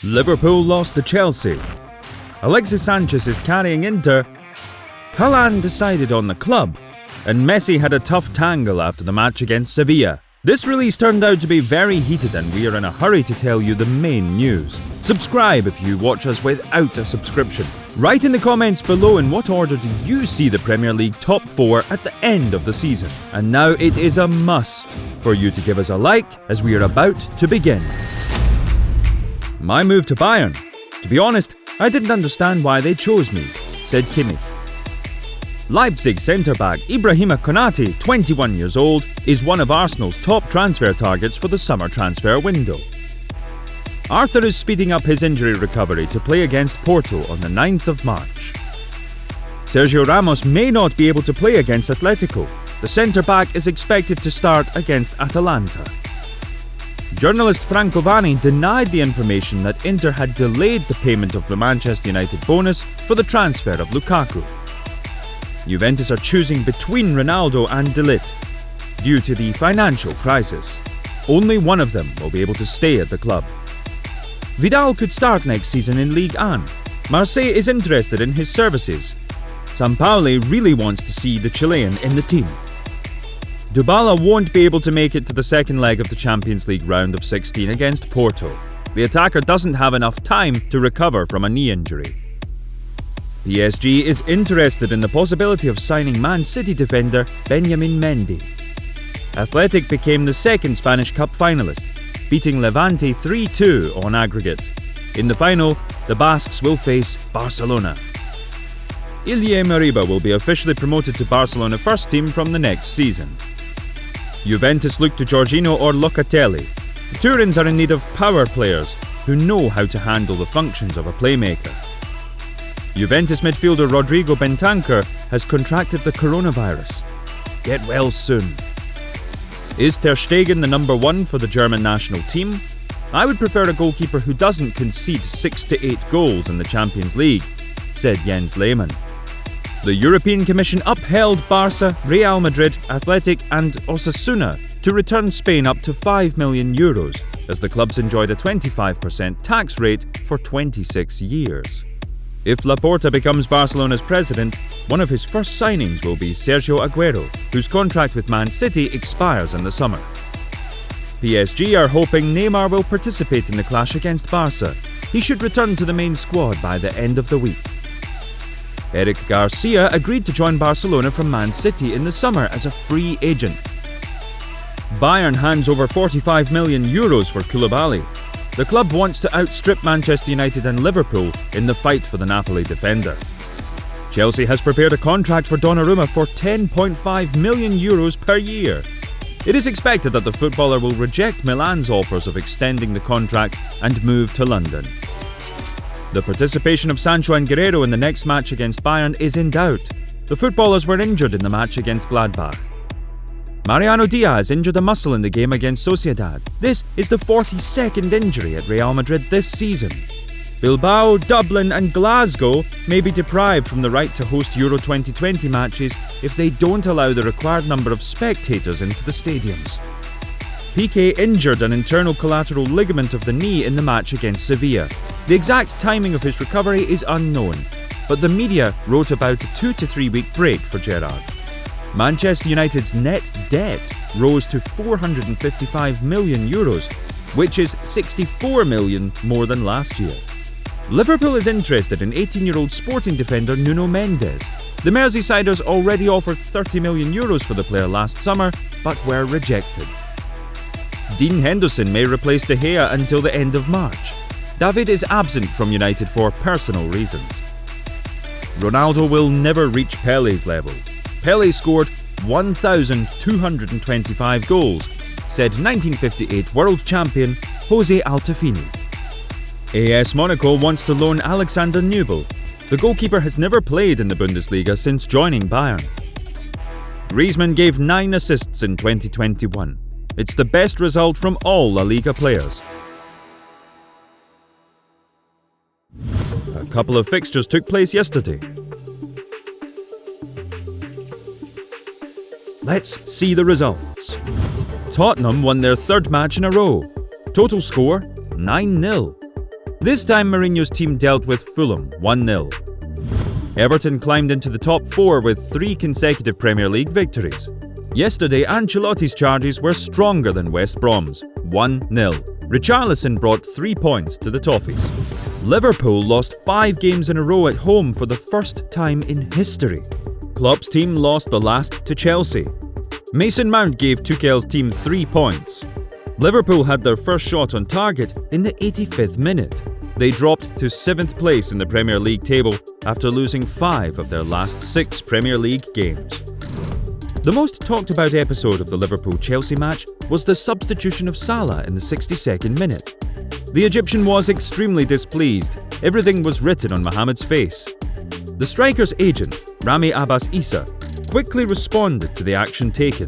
Liverpool lost to Chelsea. Alexis Sanchez is carrying Inter. Haaland decided on the club. And Messi had a tough tangle after the match against Sevilla. This release turned out to be very heated and we are in a hurry to tell you the main news. Subscribe if you watch us without a subscription. Write in the comments below in what order do you see the Premier League top 4 at the end of the season. And now it is a must for you to give us a like as we are about to begin. My move to Bayern. To be honest, I didn't understand why they chose me, said Kimmich. Leipzig centre-back Ibrahima Konate, 21 years old, is one of Arsenal's top transfer targets for the summer transfer window. Arthur is speeding up his injury recovery to play against Porto on the 9th of March. Sergio Ramos may not be able to play against Atletico. The centre-back is expected to start against Atalanta. Journalist Franco Vanni denied the information that Inter had delayed the payment of the Manchester United bonus for the transfer of Lukaku. Juventus are choosing between Ronaldo and De Ligt due to the financial crisis. Only one of them will be able to stay at the club. Vidal could start next season in Ligue 1. Marseille is interested in his services. Sampaoli really wants to see the Chilean in the team. Dybala won't be able to make it to the second leg of the Champions League round of 16 against Porto. The attacker doesn't have enough time to recover from a knee injury. PSG is interested in the possibility of signing Man City defender Benjamin Mendy. Athletic became the second Spanish Cup finalist, beating Levante 3-2 on aggregate. In the final, the Basques will face Barcelona. Ilya Mariba will be officially promoted to Barcelona first team from the next season. Juventus look to Jorginho or Locatelli. The Turins are in need of power players who know how to handle the functions of a playmaker. Juventus midfielder Rodrigo Bentancur has contracted the coronavirus. Get well soon. Is Ter Stegen the number 1 for the German national team? I would prefer a goalkeeper who doesn't concede 6 to 8 goals in the Champions League, said Jens Lehmann. The European Commission upheld Barça, Real Madrid, Athletic and Osasuna to return Spain up to €5 million as the clubs enjoyed a 25% tax rate for 26 years. If Laporta becomes Barcelona's president, one of his first signings will be Sergio Aguero, whose contract with Man City expires in the summer. PSG are hoping Neymar will participate in the clash against Barça. He should return to the main squad by the end of the week. Eric Garcia agreed to join Barcelona from Man City in the summer as a free agent. Bayern hands over €45 million for Koulibaly. The club wants to outstrip Manchester United and Liverpool in the fight for the Napoli defender. Chelsea has prepared a contract for Donnarumma for €10.5 million per year. It is expected that the footballer will reject Milan's offers of extending the contract and move to London. The participation of Sancho and Guerreiro in the next match against Bayern is in doubt. The footballers were injured in the match against Gladbach. Mariano Diaz injured a muscle in the game against Sociedad. This is the 42nd injury at Real Madrid this season. Bilbao, Dublin and Glasgow may be deprived from the right to host Euro 2020 matches if they don't allow the required number of spectators into the stadiums. Piqué injured an internal collateral ligament of the knee in the match against Sevilla. The exact timing of his recovery is unknown, but the media wrote about a 2 to 3 week break for Gerrard. Manchester United's net debt rose to €455 million, which is €64 million more than last year. Liverpool is interested in 18-year-old Sporting defender Nuno Mendes. The Merseysiders already offered €30 million for the player last summer, but were rejected. Dean Henderson may replace De Gea until the end of March. David is absent from United for personal reasons. Ronaldo will never reach Pele's level. Pele scored 1,225 goals, said 1958 world champion Jose Altafini. AS Monaco wants to loan Alexander Nubel. The goalkeeper has never played in the Bundesliga since joining Bayern. Griezmann gave 9 assists in 2021. It's the best result from all La Liga players. A couple of fixtures took place yesterday. Let's see the results. Tottenham won their third match in a row. Total score 9-0. This time Mourinho's team dealt with Fulham 1-0. Everton climbed into the top 4 with 3 consecutive Premier League victories. Yesterday, Ancelotti's charges were stronger than West Brom's 1-0. Richarlison brought 3 points to the Toffees. Liverpool lost 5 games in a row at home for the first time in history. Klopp's team lost the last to Chelsea. Mason Mount gave Tuchel's team 3 points. Liverpool had their first shot on target in the 85th minute. They dropped to 7th place in the Premier League table after losing 5 of their last 6 Premier League games. The most talked about episode of the Liverpool-Chelsea match was the substitution of Salah in the 62nd minute. The Egyptian was extremely displeased. Everything was written on Mohamed's face. The striker's agent, Rami Abbas Issa, quickly responded to the action taken.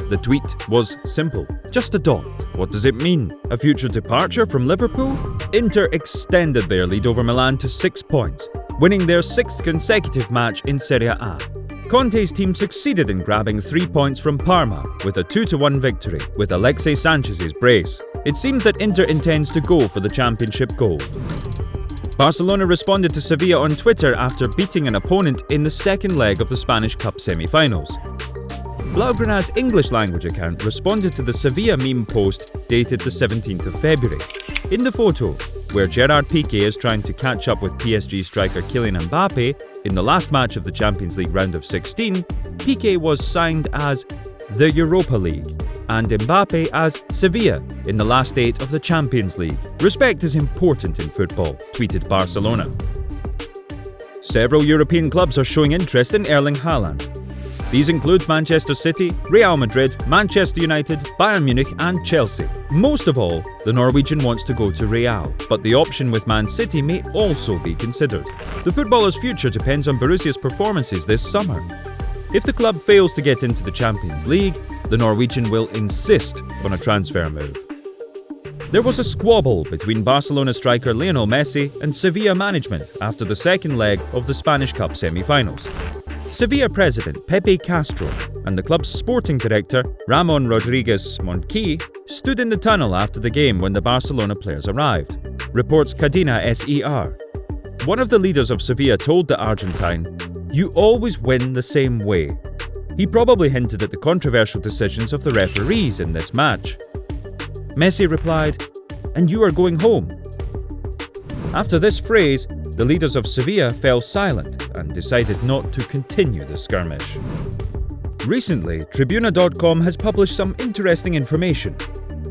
The tweet was simple, just a dot. What does it mean? A future departure from Liverpool? Inter extended their lead over Milan to 6 points, winning their 6th consecutive match in Serie A. Conte's team succeeded in grabbing 3 points from Parma with a 2-1 victory with Alexis Sanchez's brace. It seems that Inter intends to go for the championship gold. Barcelona responded to Sevilla on Twitter after beating an opponent in the second leg of the Spanish Cup semi-finals. Blaugrana's English language account responded to the Sevilla meme post dated the 17th of February. In the photo, where Gerard Piqué is trying to catch up with PSG striker Kylian Mbappe in the last match of the Champions League round of 16, Piqué was signed as the Europa League and Mbappe as Sevilla in the last 8 of the Champions League. Respect is important in football, tweeted Barcelona. Several European clubs are showing interest in Erling Haaland. These include Manchester City, Real Madrid, Manchester United, Bayern Munich and Chelsea. Most of all, the Norwegian wants to go to Real, but the option with Man City may also be considered. The footballer's future depends on Borussia's performances this summer. If the club fails to get into the Champions League, the Norwegian will insist on a transfer move. There was a squabble between Barcelona striker Lionel Messi and Sevilla management after the second leg of the Spanish Cup semi-finals. Sevilla President Pepe Castro and the club's sporting director Ramon Rodriguez Monchi stood in the tunnel after the game when the Barcelona players arrived, reports Cadena SER. One of the leaders of Sevilla told the Argentine, "You always win the same way." He probably hinted at the controversial decisions of the referees in this match. Messi replied, "And you are going home." After this phrase, the leaders of Sevilla fell silent and decided not to continue the skirmish. Recently, Tribuna.com has published some interesting information.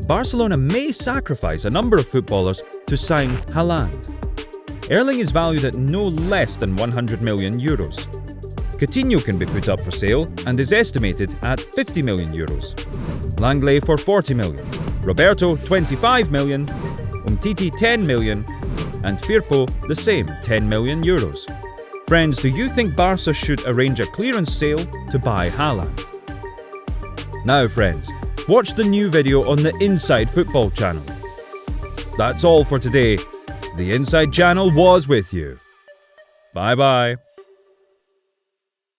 Barcelona may sacrifice a number of footballers to sign Haaland. Erling is valued at no less than 100 million euros. Coutinho can be put up for sale and is estimated at 50 million euros. Langley for 40 million, Roberto 25 million, Umtiti 10 million, and Firpo the same 10 million euros. Friends, do you think Barca should arrange a clearance sale to buy Haaland? Now friends, watch the new video on the Inside Football channel. That's all for today. The Inside channel was with you. Bye bye.